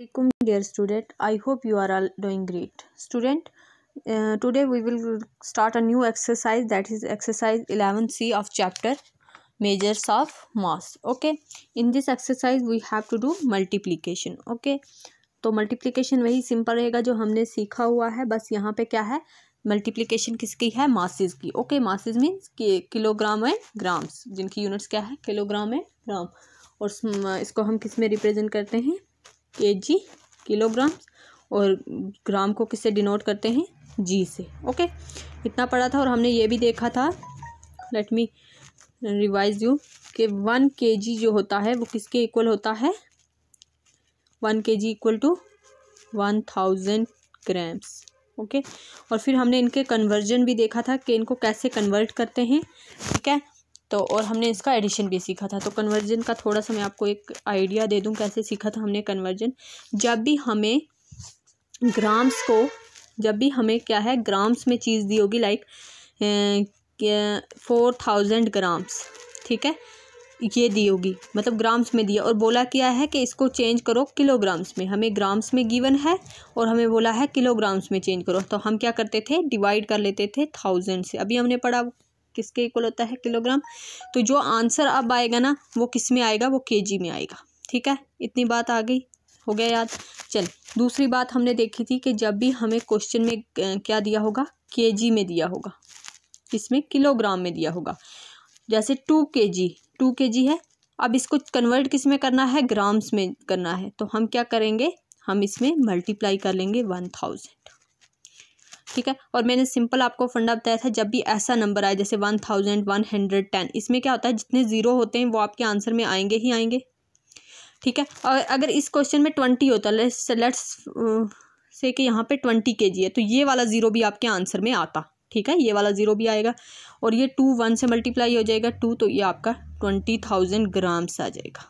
Assalamualaikum dear student, I hope you are all doing great. Student, today we will start a new exercise, that is exercise 11C of chapter measures of mass. Okay, in this exercise we have to do multiplication. Okay, तो multiplication वही simple रहेगा जो हमने सीखा हुआ है, बस यहाँ पे क्या है, मल्टीप्लिकेशन किसकी है, मासेस की. Okay, masses means kilogram and grams, जिनकी यूनिट्स क्या है, किलोग्राम एंड ग्राम. और इसको हम किस में रिप्रेजेंट करते हैं, केजी, किलोग्राम, और ग्राम को किससे डिनोट करते हैं, जी से. ओके, इतना पढ़ा था. और हमने ये भी देखा था, लेट मी रिवाइज यू, कि 1 kg जो होता है वो किसके इक्वल होता है, 1 kg equal to 1000 grams. Okay, और फिर हमने इनके कन्वर्जन भी देखा था कि इनको कैसे कन्वर्ट करते हैं. ठीक है, तो और हमने इसका एडिशन भी सीखा था. तो कन्वर्जन का थोड़ा सा मैं आपको एक आइडिया दे दूं, कैसे सीखा था हमने कन्वर्जन. जब भी हमें क्या है, ग्राम्स में चीज़ दी होगी, लाइक 4000 ग्राम्स, ठीक है, ये दी होगी, मतलब ग्राम्स में दिया, और बोला क्या है कि इसको चेंज करो किलोग्राम्स में. हमें ग्राम्स में गिवन है और हमें बोला है किलोग्राम्स में चेंज करो, तो हम क्या करते थे, डिवाइड कर लेते थे 1000 से. अभी हमने पढ़ा किसके इक्वल होता है, किलोग्राम. तो जो आंसर अब आएगा ना, वो किस में आएगा, वो केजी में आएगा. ठीक है, इतनी बात आ गई, हो गया याद. चल, दूसरी बात हमने देखी थी कि जब भी हमें क्वेश्चन में क्या दिया होगा, केजी में दिया होगा, इसमें किलोग्राम में दिया होगा. जैसे 2 kg है, अब इसको कन्वर्ट किस में करना है, ग्राम्स में करना है. तो हम क्या करेंगे, हम इसमें मल्टीप्लाई कर लेंगे 1000. ठीक है, और मैंने सिंपल आपको फंडा बताया था, जब भी ऐसा नंबर आए जैसे 1110, इसमें क्या होता है, जितने ज़ीरो होते हैं वो आपके आंसर में आएंगे ही आएंगे. ठीक है, और अगर इस क्वेश्चन में 20 होता, लेट्स से कि यहाँ पे 20 kg है, तो ये वाला ज़ीरो भी आपके आंसर में आता. ठीक है, ये वाला ज़ीरो भी आएगा, और ये 2 1 से मल्टीप्लाई हो जाएगा 2, तो ये आपका 20,000 ग्राम्स आ जाएगा.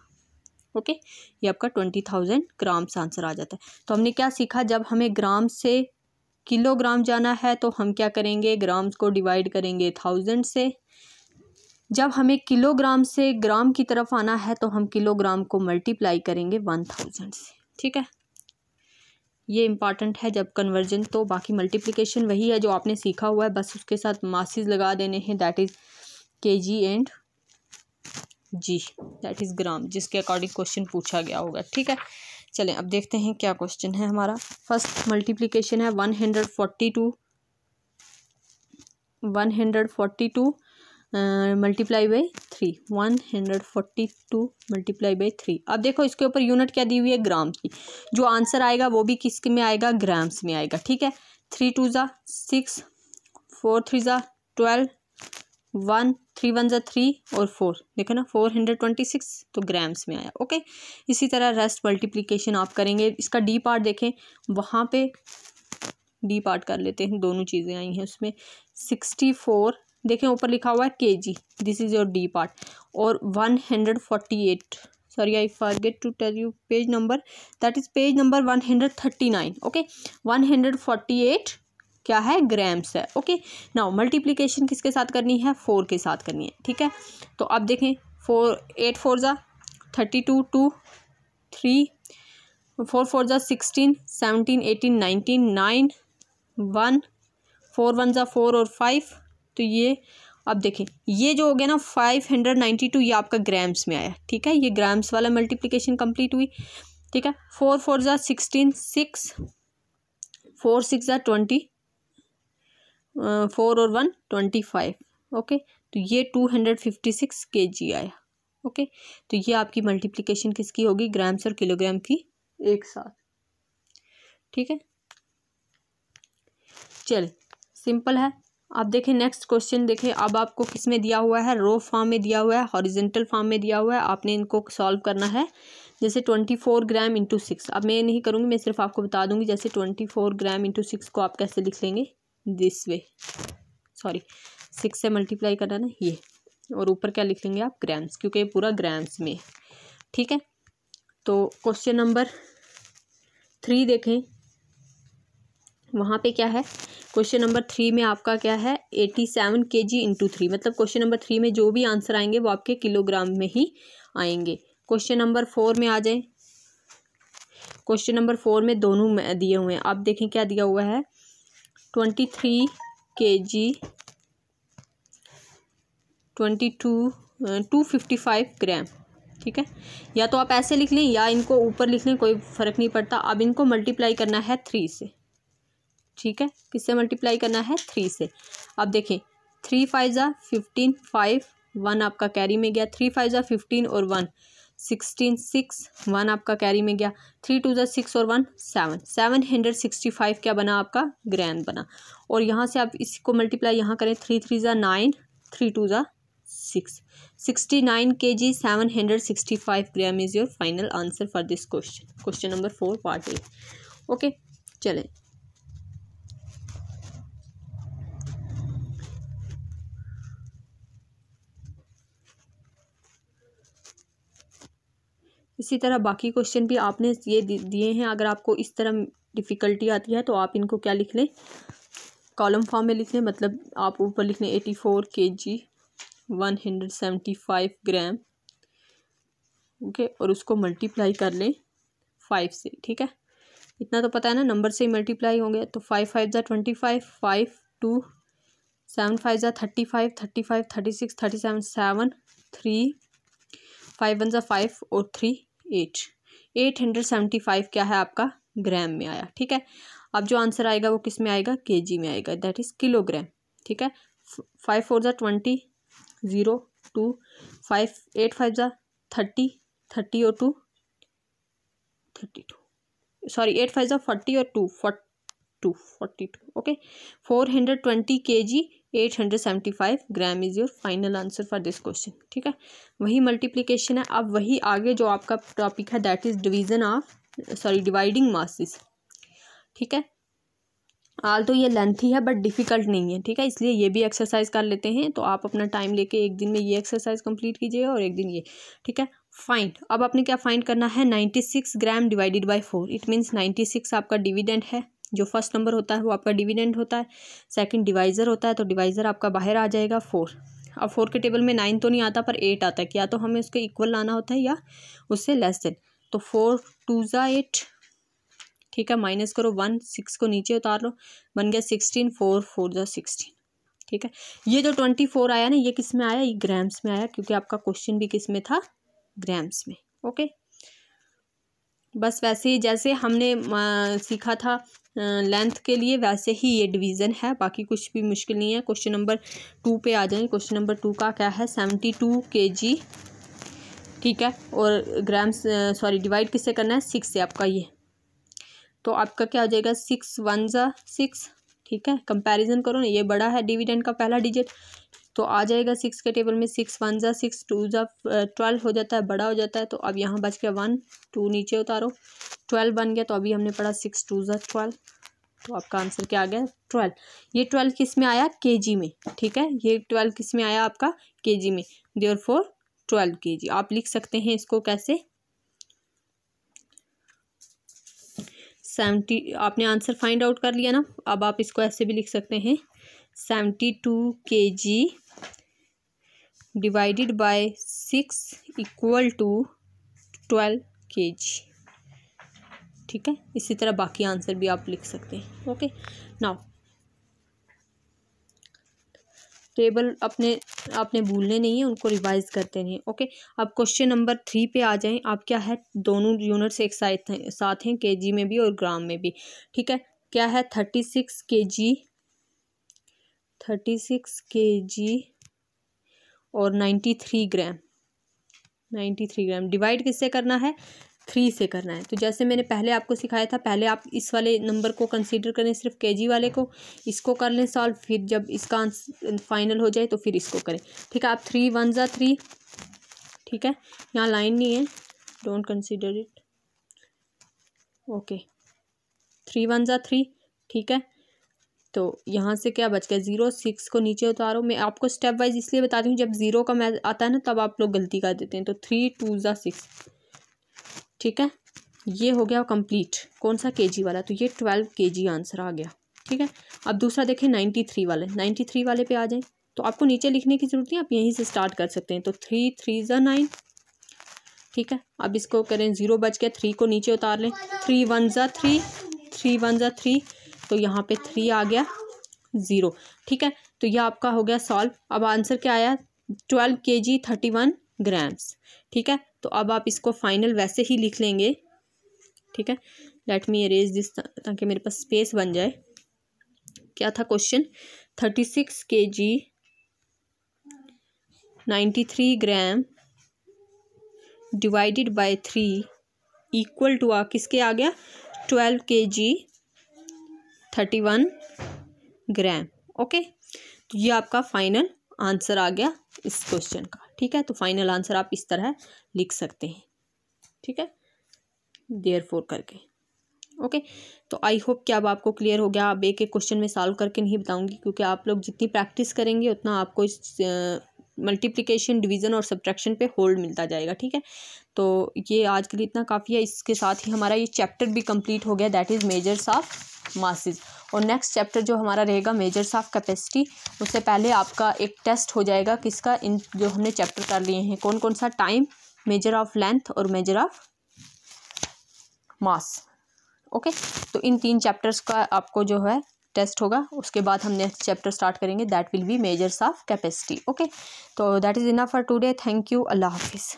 ओके, ये आपका 20,000 ग्राम्स आंसर आ जाता है. तो हमने क्या सीखा, जब हमें ग्राम से किलोग्राम जाना है तो हम क्या करेंगे, ग्राम्स को डिवाइड करेंगे 1000 से. जब हमें किलोग्राम से ग्राम की तरफ आना है तो हम किलोग्राम को मल्टीप्लाई करेंगे 1000 से. ठीक है, ये इंपॉर्टेंट है जब कन्वर्जन. तो बाकी मल्टीप्लिकेशन वही है जो आपने सीखा हुआ है, बस उसके साथ मासेस लगा देने हैं, that is kg and g, that is gram, जिसके अकॉर्डिंग क्वेश्चन पूछा गया होगा. ठीक है, चलें अब देखते हैं क्या क्वेश्चन है हमारा. फर्स्ट मल्टीप्लिकेशन है 142 मल्टीप्लाई बाई 3, 142 मल्टीप्लाई बाई 3. अब देखो इसके ऊपर यूनिट क्या दी हुई है, ग्राम्स की. जो आंसर आएगा वो भी किस में आएगा, ग्राम्स में आएगा. ठीक है, 3 2 ज़ा 6, 4 3 ज़ा 12, 1 3 1 ज़ा 3 और 4, देखो ना 426, तो ग्राम्स में आया. ओके, इसी तरह रेस्ट मल्टीप्लिकेशन आप करेंगे. इसका डी पार्ट देखें, वहाँ पे डी पार्ट कर लेते हैं, दोनों चीज़ें आई हैं उसमें. 64 देखें, ऊपर लिखा हुआ है KG, this is your D part. और 148, sorry I forget to tell you page number, that is page number 139. Okay, 148 क्या है, ग्राम्स है. ओके, नाउ मल्टीप्लिकेशन किसके साथ करनी है, 4 के साथ करनी है. ठीक है, तो अब देखें 8 4 ज़ा 32, 2 3, 4 4 ज़ा 16, 17 18 19 9 1, 4 1 ज़ा 4 और 5. तो ये अब देखें, ये जो हो गया ना 592, ये आपका ग्राम्स में आया. ठीक है, ये ग्राम्स वाला मल्टीप्लिकेशन कंप्लीट हुई. ठीक है, 4 4 ज़ा 16, 6 4 6 ज़ा 20, 4 और 1 25. ओके, तो ये 256 kg आया. ओके, तो ये आपकी मल्टीप्लिकेशन किसकी होगी, ग्राम्स और किलोग्राम की एक साथ. ठीक है, चल सिंपल है. आप देखें नेक्स्ट क्वेश्चन देखें. अब आपको किस में दिया हुआ है, रो फॉर्म में दिया हुआ है, हॉरिजेंटल फॉर्म में दिया हुआ है. आपने इनको सॉल्व करना है. जैसे 24 ग्राम इंटू 6, अब मैं नहीं करूँगी, मैं सिर्फ आपको बता दूंगी. जैसे 24 ग्राम इंटू 6 को आप कैसे लिख लेंगे, दिस वे, सॉरी 6 से मल्टीप्लाई करना ना ये, और ऊपर क्या लिख लेंगे आप, ग्राम्स, क्योंकि ये पूरा ग्राम्स में. ठीक है, तो क्वेश्चन नंबर 3 देखें, वहाँ पे क्या है, क्वेश्चन नंबर 3 में आपका क्या है, 87 kg इंटू 3, मतलब क्वेश्चन नंबर 3 में जो भी आंसर आएंगे वो आपके किलोग्राम में ही आएंगे. क्वेश्चन नंबर 4 में आ जाए. क्वेश्चन नंबर 4 में दोनों दिए हुए हैं। आप देखें क्या दिया हुआ है, 23 kg 255 ग्राम, ठीक है। या तो आप ऐसे लिख लें या इनको ऊपर लिख लें, कोई फ़र्क नहीं पड़ता। अब इनको मल्टीप्लाई करना है 3 से, ठीक है। किससे मल्टीप्लाई करना है, 3 से। अब देखें 3 5 ज़ा 15, 5 1 आपका कैरी में गया, 3 5 ज़ा 15 और 1 16, 6 1 आपका कैरी में गया, 3 2 ज़ा 6 और 1 7, 765 क्या बना आपका, ग्राम बना। और यहाँ से आप इसको मल्टीप्लाई यहाँ करें, 3 3 ज़ा 9, 3 2 ज़ा 6, 69 kg 765 gram is your final answer for this question, question number 4 part A. Okay, चलें। इसी तरह बाकी क्वेश्चन भी आपने ये दिए हैं। अगर आपको इस तरह डिफ़िकल्टी आती है तो आप इनको क्या लिख लें, कॉलम फॉर्म में लिख लें। मतलब आप ऊपर लिख लें 84 kg 175 ग्राम, ओके, और उसको मल्टीप्लाई कर लें 5 से, ठीक है। इतना तो पता है ना, नंबर से ही मल्टीप्लाई होंगे। तो 5 5 ज़ा 25, 5 2 7 5 ज़ा 35, 35 36 37 7 3 5 1 ज़ा 5 और 3 8, 875 क्या है आपका, ग्राम में आया, ठीक है। अब जो आंसर आएगा वो किस में आएगा, केजी में आएगा, दैट इज़ किलोग्राम, ठीक है। 5 4 ज़ा 20 0 2 5 8 5 ज़ा 30 30 और 2 32, सॉरी 8 5 ज़ा 40 और 2 42, okay. 420 kg 875 gram is your final answer for this question, ठीक है। वही मल्टीप्लिकेशन है। अब वही आगे जो आपका टॉपिक है that is division of, sorry dividing masses, ठीक है। आल तो ये लेंथी है बट डिफ़िकल्ट नहीं है, ठीक है, इसलिए ये भी एक्सरसाइज कर लेते हैं। तो आप अपना टाइम लेके एक दिन में ये एक्सरसाइज कंप्लीट कीजिएगा और एक दिन ये, ठीक है। फाइंड, अब आपने क्या फाइंड करना है, 96 ग्राम डिवाइडेड बाय 4, इट मीन्स 96 आपका डिविडेंड है। जो फर्स्ट नंबर होता है वो आपका डिविडेंड होता है, सेकंड डिवाइज़र होता है, तो डिवाइज़र आपका बाहर आ जाएगा 4। अब 4 के टेबल में 9 तो नहीं आता पर 8 आता है, या तो हमें उसके इक्वल लाना होता है या उससे लेस देन। तो 4 2 ज़ा 8, ठीक है, माइनस करो 1, 6 को नीचे उतार लो, बन गया 16, 4 4 ज़ा 16, ठीक है। ये जो 24 आया ना, ये किस में आया, ये ग्राम्स में आया, क्योंकि आपका क्वेश्चन भी किस में था, ग्राम्स में, ओके। बस वैसे ही जैसे हमने सीखा था लेंथ के लिए, वैसे ही ये डिवीज़न है, बाकी कुछ भी मुश्किल नहीं है। क्वेश्चन नंबर 2 पे आ जाएं। क्वेश्चन नंबर 2 का क्या है, 72 kg, ठीक है, और ग्राम्स, सॉरी डिवाइड किससे करना है, 6 से आपका ये। तो आपका क्या हो जाएगा, 6 1 ज़ा 6, ठीक है। कंपैरिजन करो ना, ये बड़ा है डिविडेंड का पहला डिजिट, तो आ जाएगा 6 के टेबल में 6 1 ज़ा 6, 2 ज़ा 12 हो जाता है, बड़ा हो जाता है। तो अब यहाँ बच गया 1 2 नीचे उतारो, 12 बन गया। तो अभी हमने पढ़ा 6 2 ज़ा 12, तो आपका आंसर क्या आ गया, 12। ये 12 किस में आया, केजी में, ठीक है। ये 12 किस में आया आपका, केजी में, देयरफॉर 12 kg। आप लिख सकते हैं इसको कैसे, 70, आपने आंसर फाइंड आउट कर लिया ना। अब आप इसको ऐसे भी लिख सकते हैं, 72 kg divided by 6 equal to 12 kg, ठीक है। इसी तरह बाकी आंसर भी आप लिख सकते हैं, ओके। नाउ टेबल अपने भूलने नहीं है, उनको रिवाइज करते नहीं, ओके। अब क्वेश्चन नंबर 3 पे आ जाएं। आप क्या है, दोनों यूनिट्स एक साथ हैं, केजी में भी और ग्राम में भी, ठीक है। क्या है, 36 kg और 93 ग्राम, 93 ग्राम डिवाइड किससे करना है, 3 से करना है। तो जैसे मैंने पहले आपको सिखाया था, पहले आप इस वाले नंबर को कंसीडर करें, सिर्फ केजी वाले को, इसको कर लें सॉल्व, फिर जब इसका आंसर फाइनल हो जाए तो फिर इसको करें, ठीक है। आप 3 1 ज़ा 3, ठीक है, यहाँ लाइन नहीं है, डोंट कंसीडर इट, ओके। 3 1 ज़ा 3, ठीक है। तो यहाँ से क्या बच गया, 0, 6 को नीचे उतारो। मैं आपको स्टेप वाइज इसलिए बताती हूँ, जब 0 का मैच आता है ना तब आप लोग गलती कर देते हैं। तो 3 2 ज़ा 6, ठीक है, ये हो गया कंप्लीट। कौन सा, केजी वाला, तो ये 12 kg आंसर आ गया, ठीक है। अब दूसरा देखें 93 वाले, 93 वाले पे आ जाएं। तो आपको नीचे लिखने की जरूरत नहीं, आप यहीं से स्टार्ट कर सकते हैं। तो 3 3 ज़ा 9, ठीक है, अब इसको करें, 0 बच गया, 3 को नीचे उतार लें, 3 1 ज़ा 3, 3 1 ज़ा 3, तो यहाँ पे 3 आ गया 0। ठीक है, तो यह आपका हो गया सॉल्व। अब आंसर क्या आया, 12 kg 31 ग्राम्स। ठीक है, तो अब आप इसको फाइनल वैसे ही लिख लेंगे। ठीक है, लेट मी अरेज दिस ताकि मेरे पास स्पेस बन जाए। क्या था question, 36 kg 93 gram divided by 3 equal to किसके आ गया, 12 kg 31 ग्राम। ओके, तो ये आपका फाइनल आंसर आ गया इस क्वेश्चन का। ठीक है, तो फाइनल आंसर आप इस तरह लिख सकते हैं। ठीक है, देयरफॉर करके। ओके, तो आई होप कि अब आपको क्लियर हो गया। अब एक एक क्वेश्चन में सॉल्व करके नहीं बताऊंगी, क्योंकि आप लोग जितनी प्रैक्टिस करेंगे उतना आपको इस मल्टीप्लिकेशन, डिवीज़न और सब्ट्रैक्शन पे होल्ड मिलता जाएगा। ठीक है, तो ये आज के लिए इतना काफ़ी है। इसके साथ ही हमारा ये चैप्टर भी कंप्लीट हो गया, that is measures of masses. और नेक्स्ट चैप्टर जो हमारा रहेगा मेजर्स ऑफ कैपेसिटी, उससे पहले आपका एक टेस्ट हो जाएगा किसका, इन जो हमने चैप्टर कर लिए हैं कौन कौन सा, टाइम, मेजर ऑफ लेंथ और मेजर ऑफ मास। ओके, तो इन 3 चैप्टर्स का आपको जो है टेस्ट होगा। उसके बाद हम नेक्स्ट चैप्टर स्टार्ट करेंगे, that will be measures of capacity. Okay, तो that is enough for today. Thank you, अल्लाह हाफिज़।